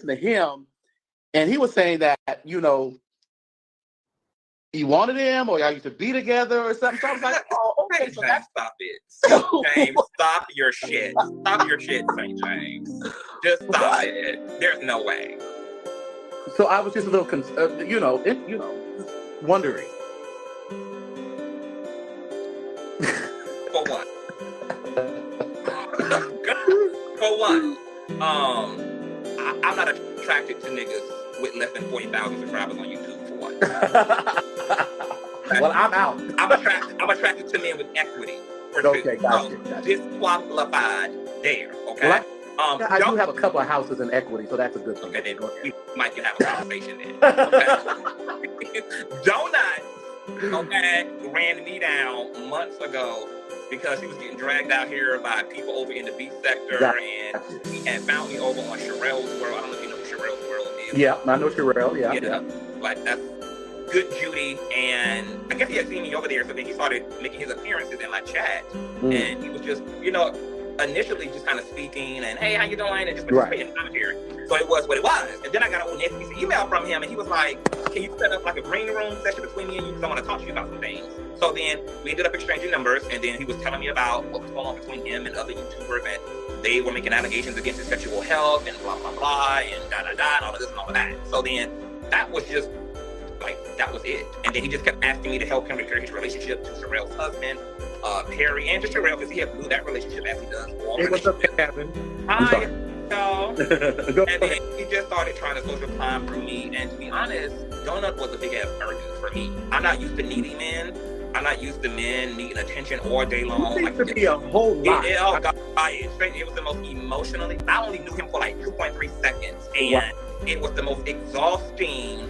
to him, and he was saying that, you know, he wanted him, or y'all used to be together or something. So I was like, oh, okay. St. So James, stop it. St. James, stop your shit. Stop your shit, St. James. Just stop it. There's no way. So I was just a little, wondering. For what? For what? I'm not attracted to niggas with less than 40,000 subscribers on YouTube. For what? Well, I'm out. I'm attracted to men with equity. Okay, gotcha. Disqualified there. Okay. Well, I do have a couple of houses in equity, so that's a good thing. Okay, then we might have a conversation then. Okay? Donut, ran me down months ago because he was getting dragged out here by people over in the beach sector, and he had found me over on Sherelle's World. I don't know if you know who Sherelle's World is. Yeah, I know Sherelle. Yeah. Like, that's good Judy, and I guess he had seen me over there, so then he started making his appearances in my chat, and he was just, initially just kind of speaking and, hey, how you doing, and just participating in commentary. So it was what it was. And then I got an SBC email from him, and he was like, can you set up like a green room session between me and you, because I want to talk to you about some things. So then we ended up exchanging numbers, and then he was telling me about what was going on between him and other YouTubers, and they were making allegations against his sexual health and blah, blah, blah, and da-da-da, and all of this and all of that. So then that was just, that was it. And then he just kept asking me to help him repair his relationship to Sherelle's husband, Perry, and to Sherelle, because he had blew that relationship as he does. Hey, what's up, Kevin? Hi, y'all. And then he just started trying to social climb through me. And to be honest, Donut was a big ass burden for me. I'm not used to needy men. I'm not used to men needing attention all day long. It seems to be a whole lot. It was the most emotionally. I only knew him for like 2.3 seconds, and it was the most exhausting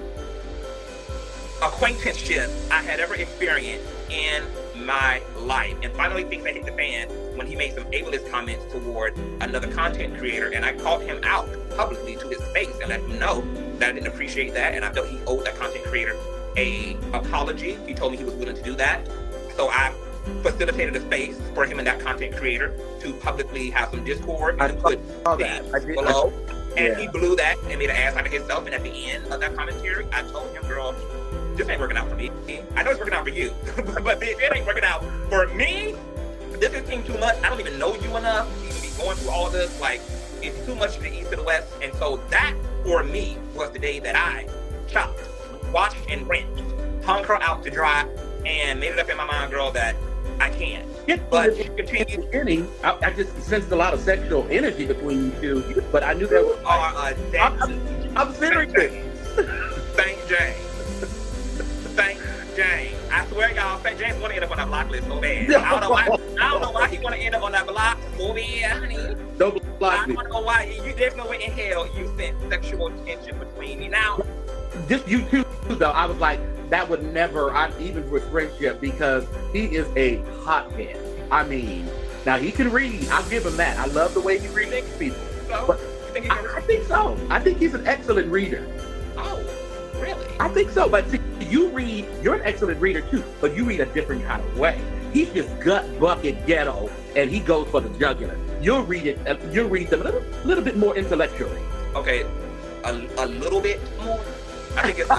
acquaintanceship I had ever experienced in my life. And finally things that hit the fan when he made some ableist comments toward another content creator, and I called him out publicly to his face and let him know that I didn't appreciate that, and I felt he owed that content creator a apology. He told me he was willing to do that, so I facilitated a space for him and that content creator to publicly have some discord and put things below. And he blew that and made an ass out of himself. And at the end of that commentary, I told him, girl, this ain't working out for me. I know it's working out for you, but it ain't working out for me. This is too much. I don't even know you enough to even be going through all this. Like, it's too much to the east to the west. And so that, for me, was the day that I chopped, washed, and rinsed, hung her out to dry, and made it up in my mind, girl, that I can't. But she continued. I just sensed a lot of sexual energy between you two, but I knew there was. I'm very good. St. James. St. James. I swear, y'all, St. James want to end up on that block list so bad. I don't know why he want to end up on that block so bad, honey. Don't block me. I don't know why. There's no way in hell you sent sexual tension between me. Now, just you two, though, I was like, that would never, even with friendship, because he is a hothead. I mean, now he can read. I'll give him that. I love the way he reads people. So, but you think I think so. I think he's an excellent reader. Oh, really? I think so. But see, you're an excellent reader too, but you read a different kind of way. He's just gut bucket ghetto, and he goes for the jugular. You'll read them a little bit more intellectually. Okay, a little bit more. I think it's a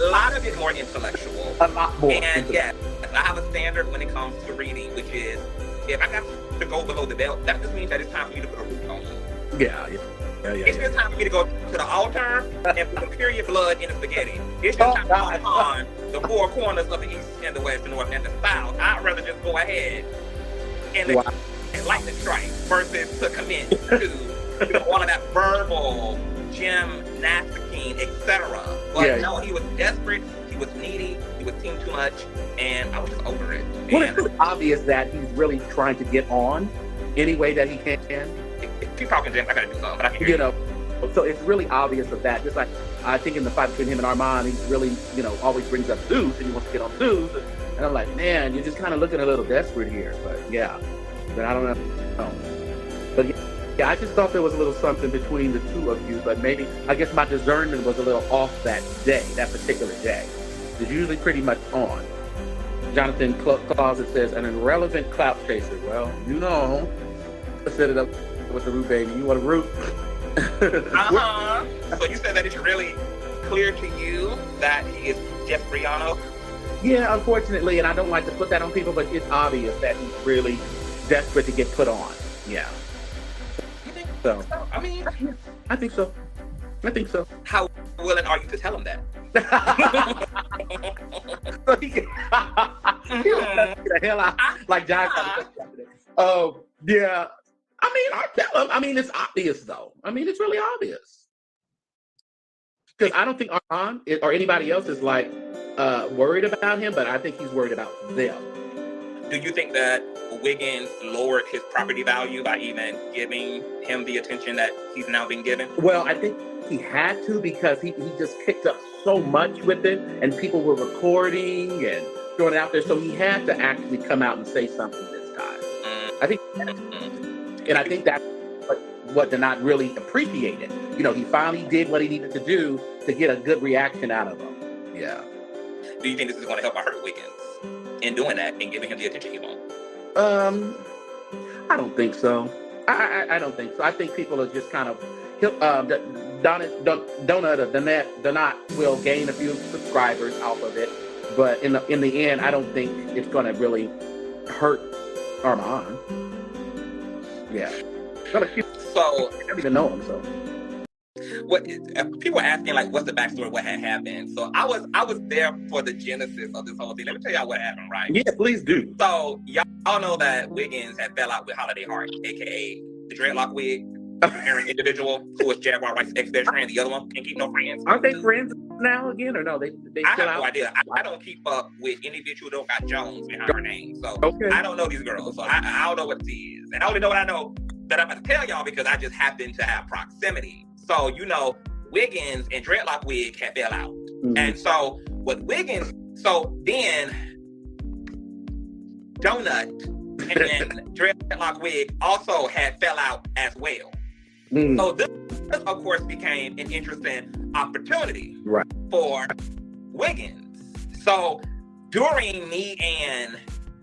lot of it more intellectual. A lot more. And yes, I have a standard when it comes to reading, which is if I got to go below the belt, that just means that it's time for me to put a root on you. Yeah. It's just time for me to go to the altar and put some period blood in the spaghetti. It's just time to go on the four corners of the east and the west, the north and the south. I'd rather just go ahead and light the strike versus to commit to all of that verbal gymnasticking, etc. But no, he was desperate, he was needy, he was seeing too much, and I was just over it. Well, it's really obvious that he's really trying to get on any way that he can. Keep talking, James. I gotta do something, but I can hear you. So it's really obvious of that. Just like I think in the fight between him and Armon, he really, always brings up Zeus, and he wants to get on Zeus. And I'm like, man, you're just kind of looking a little desperate here. But I don't know. But yeah, I just thought there was a little something between the two of you. But maybe, I guess my discernment was a little off that day, that particular day. It's usually pretty much on. Jonathan Closet says, an irrelevant clout chaser. Well, set it up with the root, baby. You want a root? So you said that it's really clear to you that he is Jeff Briano? Yeah, unfortunately, and I don't like to put that on people, but it's obvious that he's really desperate to get put on. Yeah. You think So, I mean, I think so. I think so. how willing are you to tell him that? So he can get the hell out, like John. Oh, yeah. I mean, I tell him. I mean, it's obvious, though. I mean, it's really obvious. Because I don't think Armon or anybody else is like worried about him, but I think he's worried about them. Do you think that Wiggins lowered his property value by even giving him the attention that he's now being given? Well, I think he had to, because he just picked up so much with it, and people were recording and throwing it out there. So he had to actually come out and say something this time. I think, and I think that's what they're not really appreciating. You know, he finally did what he needed to do to get a good reaction out of him. Yeah. Do you think this is going to help or hurt Wiggins in doing that and giving him the attention he wants? I don't think so. I don't think so. I think people are just kind of Donut will gain a few subscribers off of it, but in the end, I don't think it's going to really hurt Armon. Yeah. So I don't even know him. So what people are asking, like, what's the backstory of what had happened? So I was there for the genesis of this whole thing. Let me tell y'all what happened, right? Yeah, please do. So y'all know that Wiggins had fell out with Holiday Heart, aka the dreadlock wig wearing individual who was Jaguar Wright's ex-best friend. The other one can't keep no friends. Aren't they friends now again, or no? They I still have no out? idea. I don't keep up with any bitch who don't got Jones behind her name. So Okay. I don't know these girls. So I don't know what this is. And I only know what I know that I'm about to tell y'all because I just happen to have proximity. So, you know, Wiggins and Dreadlock Wig had fell out. Mm-hmm. And so with Wiggins, so then Donut and Dreadlock Wig also had fell out as well. Mm. So this, of course, became an interesting opportunity Right. for Wiggins. So during me and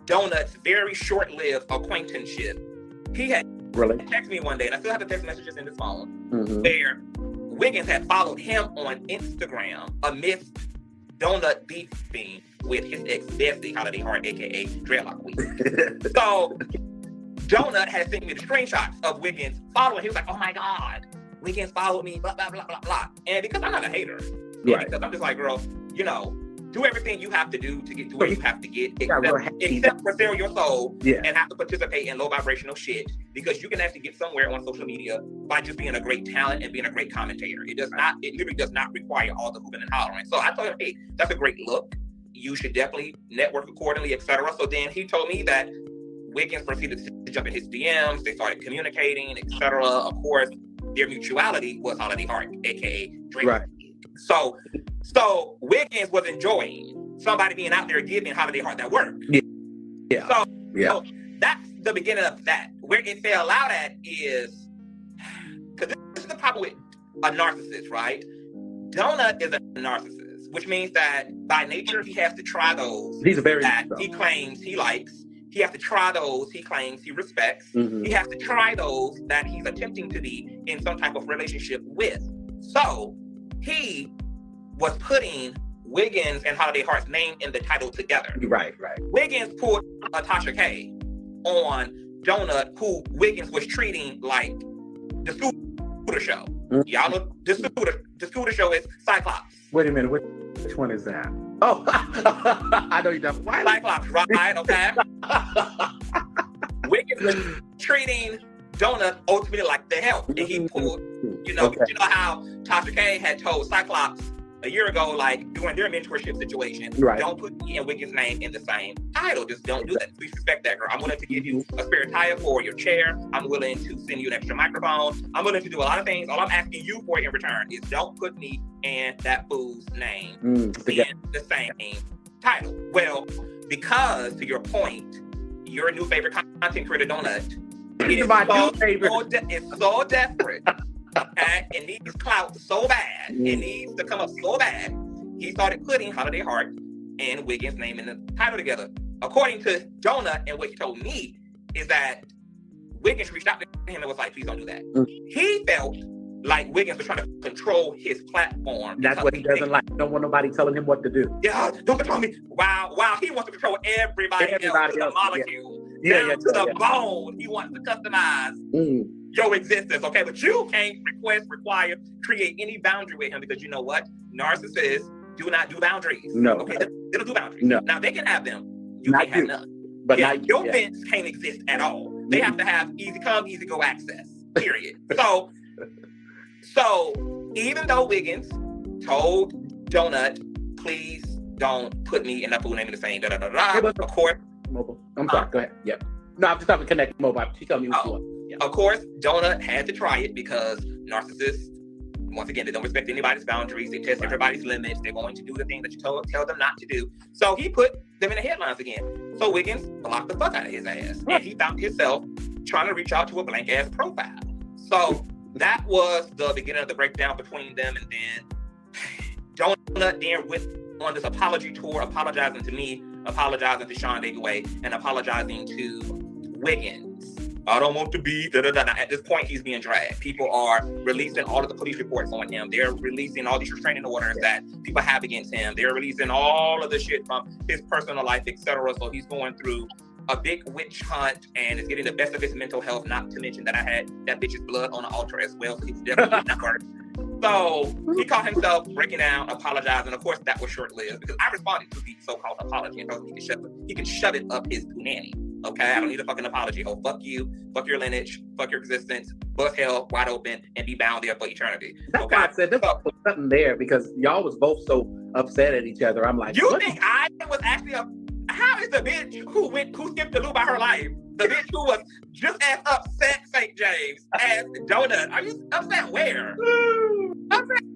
Donut's very short-lived acquaintanceship, he had Really? texted me one day, and I still have the text messages in this phone, Mm-hmm. where Wiggins had followed him on Instagram amidst Donut beefing with his ex-bestie, Holiday Heart, aka Dreadlock Wig. So Donut had sent me the screenshots of Wiggins following. He was like, "Oh my God, Wiggins followed me, blah, blah, blah, blah, blah." And because I'm not a hater, Right. because I'm just like, girl, you know, do everything you have to do to get to where you have to get, Yeah, we're happy. except for sell your soul Yeah. and have to participate in low vibrational shit, because you can actually get somewhere on social media by just being a great talent and being a great commentator. It literally does not require all the hooping and hollering. So I told him, hey, that's a great look. You should definitely network accordingly, etc. So then he told me that Wiggins proceeded to jump in his DMs. They started communicating, etc. Of course, their mutuality was Holiday Heart, aka Drake. Right. So Wiggins was enjoying somebody being out there giving Holiday Heart that work. Yeah. So that's the beginning of that. Where it fell out at is, because this is the problem with a narcissist, right? Donut is a narcissist, which means that by nature he has to try those He's a very that he claims he likes. He has to try those he claims he respects. Mm-hmm. He has to try those that he's attempting to be in some type of relationship with. So he was putting Wiggins and Holiday Heart's name in the title together. Right. Wiggins pulled a Tasha K on Donut, who Wiggins was treating like the Scooter Show. Mm-hmm. Y'all know the Scooter Show is Cyclops. Wait a minute. Which one is that? Oh, I know you don't. Why? Cyclops, right? Okay. Wiggins was treating Donut ultimately like the help, and he pulled, you know how Tasha K had told Cyclops a year ago, like during their mentorship situation, Right. don't put me and Wiggins' name in the same title. Just don't do that. Please respect that, girl. I'm willing to give you a spare tire for your chair. I'm willing to send you an extra microphone. I'm willing to do a lot of things. All I'm asking you for in return is don't put me and that fool's name in the same title. Well, because to your point, your new favorite content creator, Donut, It's my new favorite. it's so desperate. Okay, it needs clout so bad. It needs to come up so bad. He started putting Holiday Heart and Wiggins' name in the title together. According to Donut, and what he told me is that Wiggins reached out to him and was like, "Please don't do that." He felt like Wiggins was trying to control his platform. That's what he doesn't like. He don't want nobody telling him what to do. Yeah, don't control me. Wow, he wants to control everybody else to the molecule. Down to the bone. He wants to customize your existence, okay? But you can't request, require, create any boundary with him because you know what? Narcissists do not do boundaries. No. Okay, they don't do boundaries. No. Now, they can have them. You Not can't have none. But yeah, your fence can't exist at all. They have to have easy come, easy go access, period. So even though Wiggins told Donut, please don't put me and that fool name in the same of course. Mobile. I'm sorry, go ahead. Yep. No, I'm just talking connect mobile. She told me what you want. Yep. Of course, Donut had to try it because narcissists, once again, they don't respect anybody's boundaries. They test everybody's limits. They're going to do the thing that you tell them not to do. So he put them in the headlines again. So Wiggins blocked the fuck out of his ass. And he found himself trying to reach out to a blank ass profile. So that was the beginning of the breakdown between them. And then Donut then went on this apology tour, apologizing to me, apologizing to Sean Davis, and apologizing to Wiggins. I don't want to be Now, at this point, he's being dragged. People are releasing all of the police reports on him. They're releasing all these restraining orders that people have against him. They're releasing all of the shit from his personal life, etc. So he's going through a big witch hunt and is getting the best of his mental health. Not to mention that I had that bitch's blood on the altar as well. So he's definitely not hurt. So he caught himself breaking down, apologizing. Of course, that was short-lived because I responded to the so-called apology and told him he can shove it up his punani. Okay, I don't need a fucking apology. Oh, fuck you, fuck your lineage, fuck your existence, bust hell wide open, and be bound there for eternity. That's why I said there was something there because y'all was both so upset at each other. I'm like, you think I was actually how is the bitch who skipped the loo by her life, the bitch who was just as upset, St. James, as Donut? Are you upset where?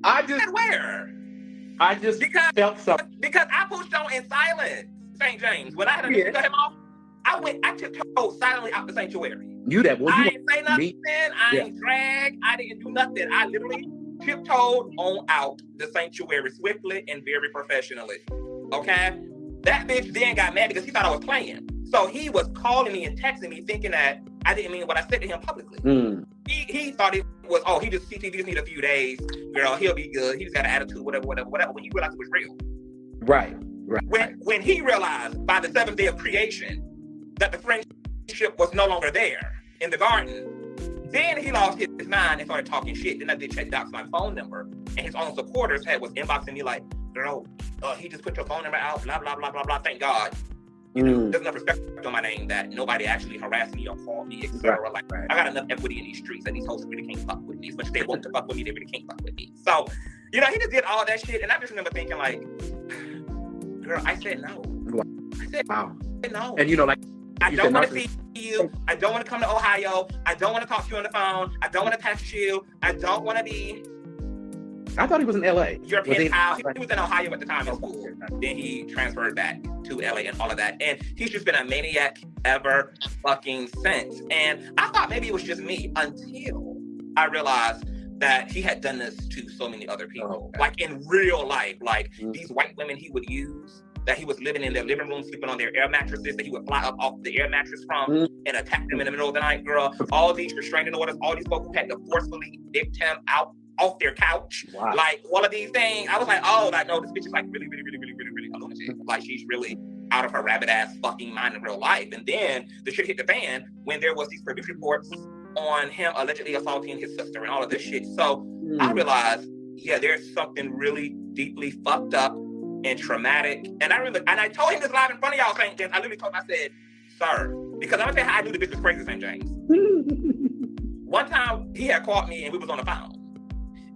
I just felt something. Because I pushed on in silence, St. James. When I had to cut him off, I tiptoed silently out the sanctuary. I ain't say nothing. I ain't drag. I didn't do nothing. I literally tiptoed on out the sanctuary swiftly and very professionally. Okay? That bitch then got mad because he thought I was playing. So he was calling me and texting me thinking that I didn't mean what I said to him publicly. He thought it was, he just need a few days. Girl, he'll be good. He just got an attitude, whatever. When he realized it was real. Right. When he realized by the 7th day of creation that the friendship was no longer there in the garden, then he lost his mind and started talking shit. Then I did check out my phone number, and his own supporters was inboxing me like, girl, he just put your phone number out, blah, blah, blah, blah, blah. Thank God. There's enough respect on my name that nobody actually harassed me or called me, etc. I got enough equity in these streets that these hosts really can't fuck with me. As much as they want to fuck with me, they really can't fuck with me. So, he just did all that shit, and I just remember thinking like, girl, I said no. I said no. And I don't want to see you. I don't want to come to Ohio. I don't want to talk to you on the phone. I don't want to text you. I don't want to be. I thought he was in LA. European house. He was in Ohio at the time in school. Then he transferred back to LA and all of that. And he's just been a maniac ever fucking since. And I thought maybe it was just me until I realized that he had done this to so many other people. Like in real life, these white women he would use, that he was living in their living room, sleeping on their air mattresses, that he would fly up off the air mattress from and attack them in the middle of the night, girl. All these restraining orders, all these folks who had to forcefully evict him out off their couch. Wow. All of these things. I was like, no, this bitch is really, really, really, really, really, really a lunatic. She's really out of her rabbit ass fucking mind in real life. And then the shit hit the fan when there was these police reports on him allegedly assaulting his sister and all of this shit. So I realized, there's something really deeply fucked up and traumatic. And I told him this live in front of y'all, St. James. I literally told him, I said, sir, because I'm gonna tell you how I knew the bitch was crazy, St. James. One time he had called me and we was on the phone.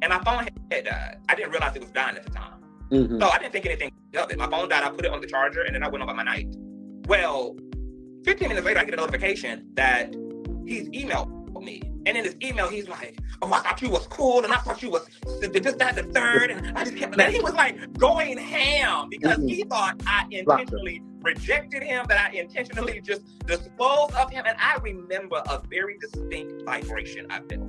And my phone had died. I didn't realize it was dying at the time. So I didn't think anything of it. My phone died, I put it on the charger, and then I went on by my night. Well, 15 minutes later, I get a notification that he's emailed me. And in his email, he's like, I thought you was cool, and I thought you was this, that, the third, and I just kept, and he was going ham because he thought I intentionally rejected him, that I intentionally just disposed of him. And I remember a very distinct vibration I felt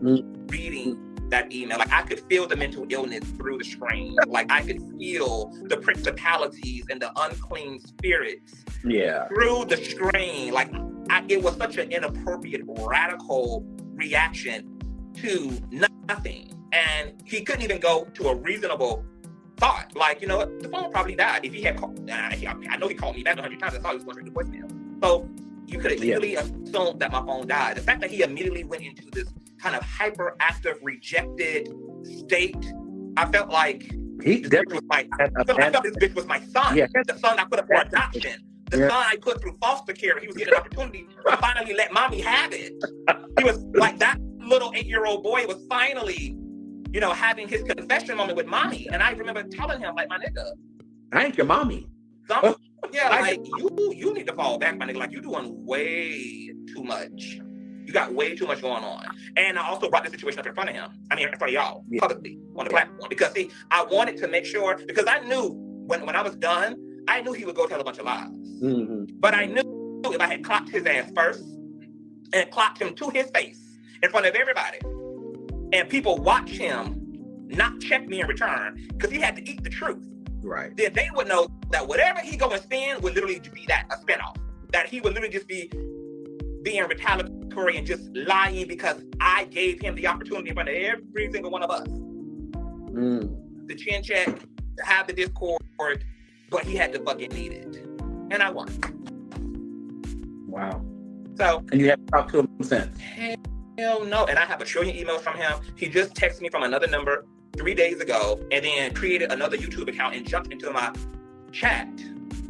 reading that email. I could feel the mental illness through the screen. I could feel the principalities and the unclean spirits through the screen. It was such an inappropriate, radical reaction to nothing. And he couldn't even go to a reasonable thought. Like, you know what? The phone probably died. If he had called, I know he called me back 100 times. I thought he was going straight to voicemail. So you could easily assume that my phone died. The fact that he immediately went into this kind of hyperactive, rejected state, I felt like He definitely I felt this bitch was my son. Yeah. The son I put up for adoption. The son I put through foster care. He was getting an opportunity to finally let mommy have it. He was like, that little 8-year-old boy was finally, you know, having his confession moment with mommy. And I remember telling him, like, my nigga, I ain't your mommy. Yeah, like, you need to fall back, my nigga. Like, you're doing way too much. You got way too much going on. And I also brought the situation up in front of him. I mean, in front of y'all, publicly, on the platform. Because, see, I wanted to make sure, because I knew when I was done, I knew he would go tell a bunch of lies. Mm-hmm. But I knew if I had clocked his ass first and clocked him to his face in front of everybody, and people watch him not check me in return, because he had to eat the truth. Right. Then they would know that whatever he go and spend would literally be that, a spinoff. That he would literally just be being retaliatory and just lying because I gave him the opportunity in front of every single one of us. The chin check, to have the discord, but he had to fucking need it. And I won. Wow. So. And you haven't talked to him since? Hell no. And I have 1 trillion emails from him. He just texted me from another number 3 days ago, and then created another YouTube account and jumped into my chat.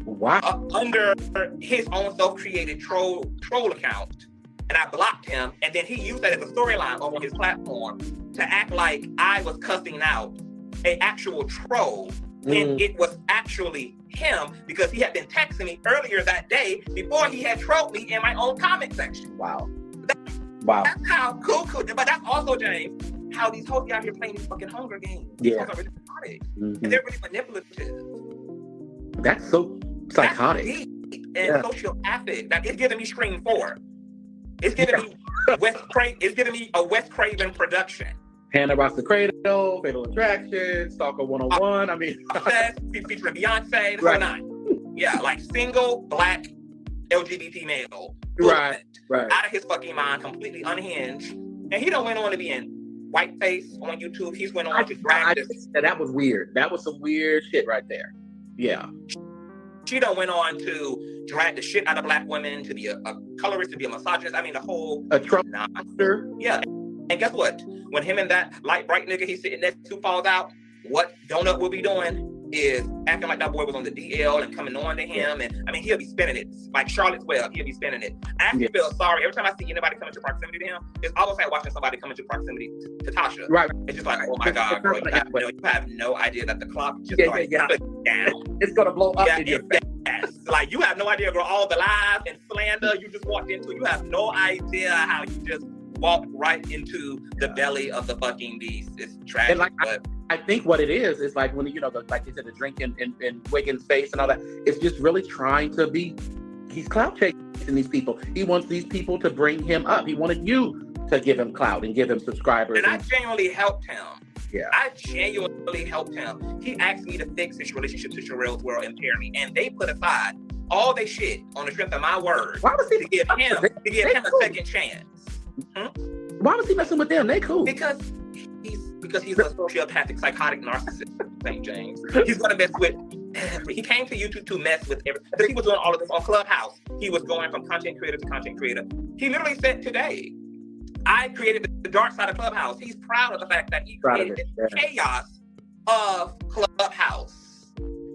Wow. Under his own self-created troll account. And I blocked him, and then he used that as a storyline on his platform to act like I was cussing out an actual troll when it was actually him, because he had been texting me earlier that day before he had trolled me in my own comment section. Wow. Wow. That's how cool. But that's also, James, how these hoes out here playing these fucking Hunger Games. Yeah. These are really and they're really manipulative. That's so psychotic. That's deep and sociopathic. That is giving me Scream 4. It's giving me it's giving me a Wes Craven production. Hannah Ross the Cradle, Fatal Attraction, Stalker 101. I mean, featuring Beyonce, the whole nine. Yeah, like single black LGBT male. Right. Out of his fucking mind, completely unhinged. And he don't went on to be in whiteface on YouTube. He's went on to drag this. That was weird. That was some weird shit right there. Yeah. She done went on to drag the shit out of black women, to be a colorist, to be a misogynist. I mean, the whole... A Trumpster. Yeah. And guess what? When him and that light bright nigga he's sitting next to falls out, what Donut will be doing is acting like that boy was on the DL and coming on to him. And I mean, he'll be spinning it. Like Charlotte's Web, he'll be spinning it. I actually feel sorry. Every time I see anybody come into proximity to him, it's almost like watching somebody come into proximity to Tasha. Right. It's just like, oh my God, bro, you have no idea that the clock just started down. It's going to blow up in your face. Yes. Like, you have no idea, girl, all the lies and slander you just walked into. You have no idea how you just walked right into the belly of the fucking beast. It's tragic. And like, I think what it is like when, you know, like you said, the drink in Wiggins' face and all that, it's just really trying to be, he's clout chasing these people. He wants these people to bring him up. He wanted you to give him clout and give him subscribers. And I genuinely helped him. Yeah. I genuinely helped him. He asked me to fix his relationship to Sherelle's World and Perry, and they put aside all their shit on the strength of my word to give him a second chance. Why was he messing with them? They cool. Because he's a sociopathic, psychotic narcissist, St. James. He's gonna mess with he came to YouTube to mess with everything. He was doing all of this on Clubhouse. He was going from content creator to content creator. He literally said today, I created the dark side of Clubhouse. He's proud of the fact that he created the chaos of Clubhouse.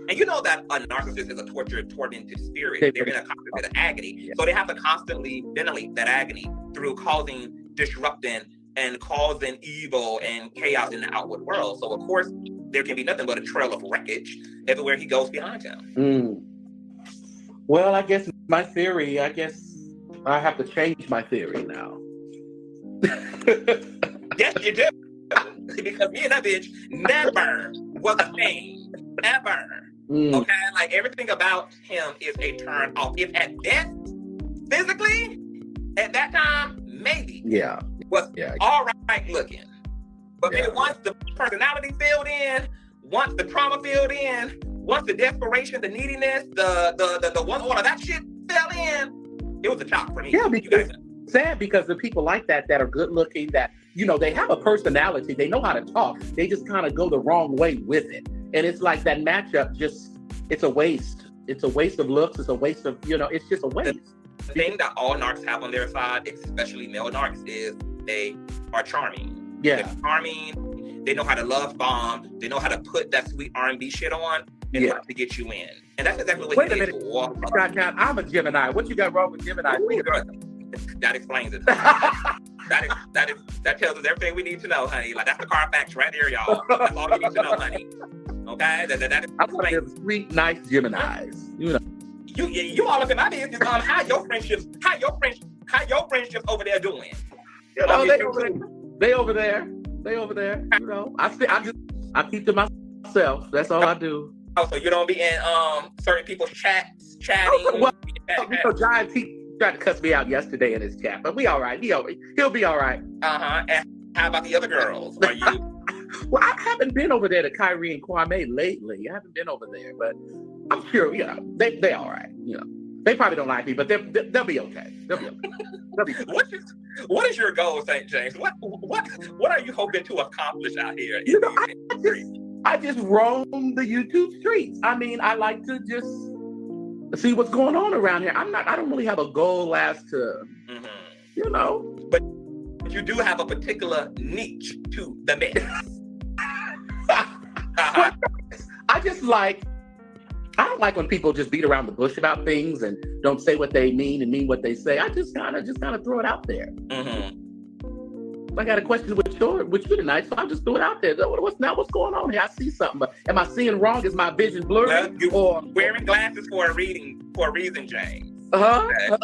And you know that a narcissist is a tormented spirit. They're in a constant state of agony. Yeah. So they have to constantly ventilate that agony through disrupting and causing evil and chaos in the outward world. So of course, there can be nothing but a trail of wreckage everywhere he goes behind him. Well, I guess my theory, I have to change my theory now. Yes, you do. Because me and that bitch never was a thing. Ever. Okay? Like, everything about him is a turn off. If at best, physically, at that time, maybe. Yeah. Was all right looking. But then once the personality filled in, once the trauma filled in, once the desperation, the neediness, the one, all of that shit fell in, it was a chop for me. Yeah, because it's sad because the people like that are good looking, that you know, they have a personality. They know how to talk. They just kind of go the wrong way with it. And it's like that matchup it's a waste. It's a waste of looks. It's a waste of, you know, it's just a waste. The thing that all narcs have on their side, especially male narcs, is they are charming. Yeah. They're charming. They know how to love bomb. They know how to put that sweet R&B shit on in order to get you in. And that's exactly what he did. I'm a Gemini. What you got wrong with Gemini? That explains it. that tells us everything we need to know, honey. Like, that's the Carfax right there, y'all. That's all you need to know, honey. Okay? I want them sweet, nice Geminis. You know. You all up in my business on how your friendships over there doing. You know, they over there. You know, I keep to myself. That's all I do. Oh, so you don't be in certain people's chats, chatting. Well, you know, Giant tried to cuss me out yesterday in his chat, but we all right. He'll be all right. And how about the other girls? Are you? Well, I haven't been over there to Kyrie and Kwame lately. I haven't been over there, but I'm sure, you know, they all right. You know, they probably don't like me, but they'll be okay. They'll be okay. What is your goal, St. James? What are you hoping to accomplish out here? You know, I just roam the YouTube streets. I mean, I like to just see what's going on around here. I don't really have a goal as to, you know. But you do have a particular niche to the mix. I don't like when people just beat around the bush about things and don't say what they mean and mean what they say. I just kind of throw it out there. I got a question with you tonight, so I'll just throw it out there. What's going on here? I see something, but am I seeing wrong? Is my vision blurry? Well, you're wearing glasses for a reason, James. Okay.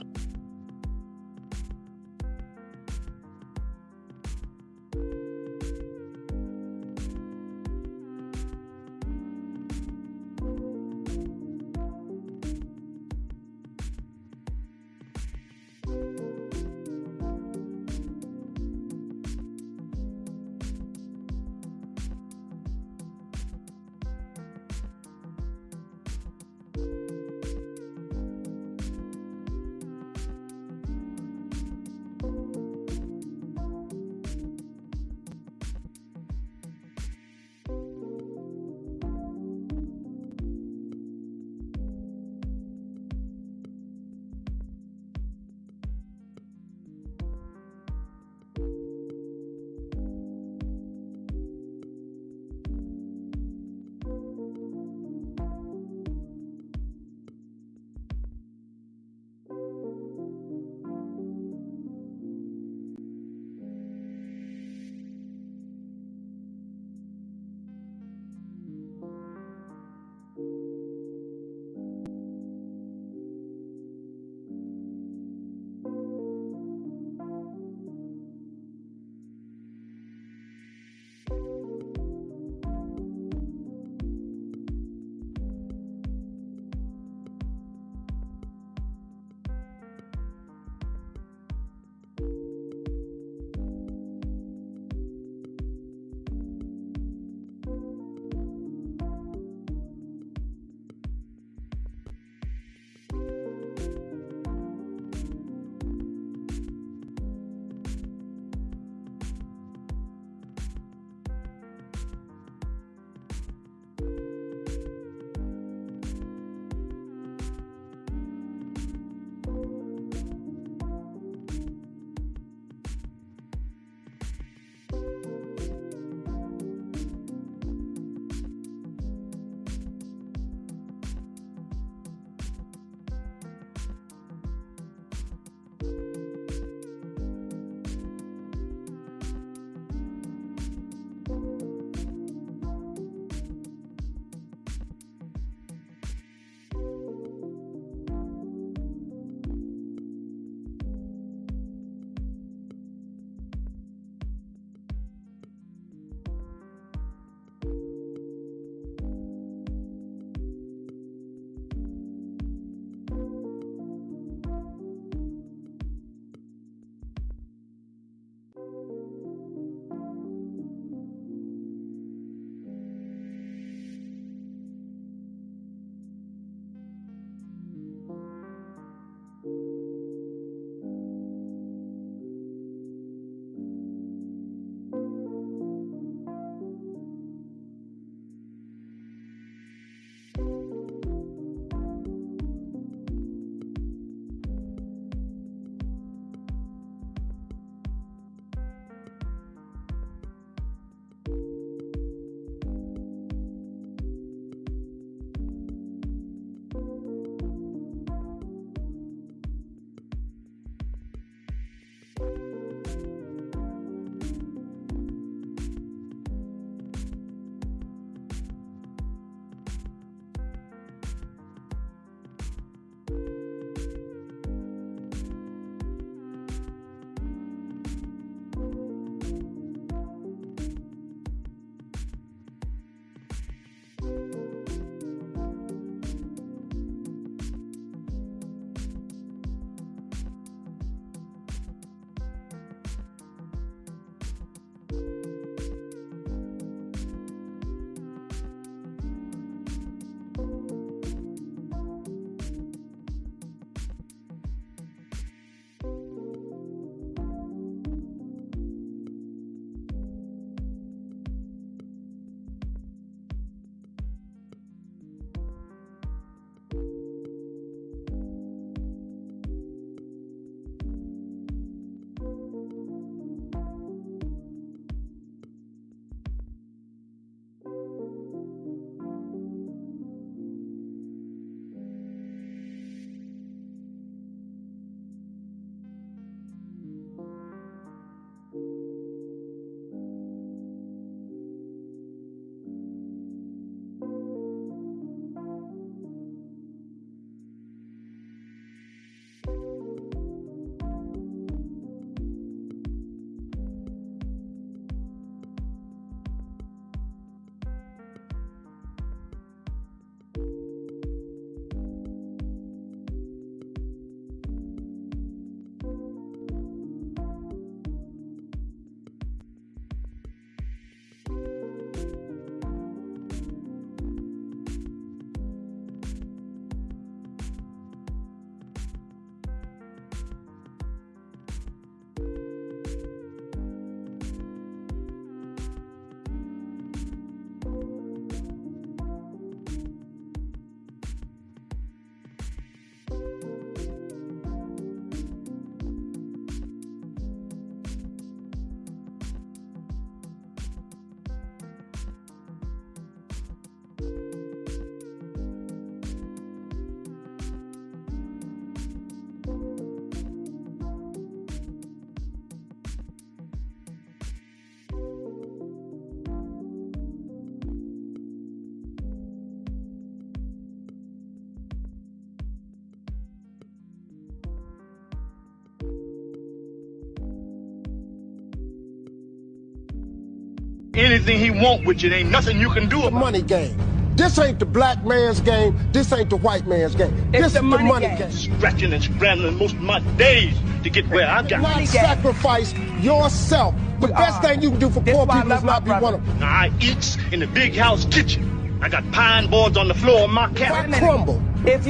anything he want with you. There ain't nothing you can do about it. Money game. This ain't the black man's game. This ain't the white man's game. This is the money game. Scratching and scrambling most of my days to get where I got. Not sacrifice yourself. The best thing you can do for poor people is not be one of them. Now, I eats in the big house kitchen. I got pine boards on the floor of my cabin. I crumble.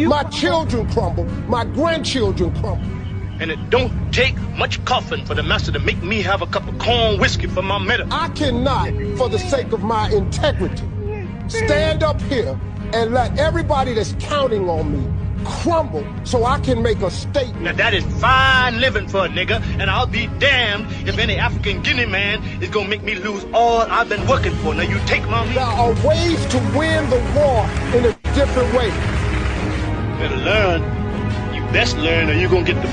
My children crumble. My grandchildren crumble. And it don't take much coughing for the master to make me have a cup of corn whiskey for my medicine. I cannot, for the sake of my integrity, stand up here and let everybody that's counting on me crumble so I can make a statement. Now that is fine living for a nigga, and I'll be damned if any African Guinea man is gonna make me lose all I've been working for. Now you take my money. There are ways to win the war in a different way. Better learn. You best learn or you're gonna get the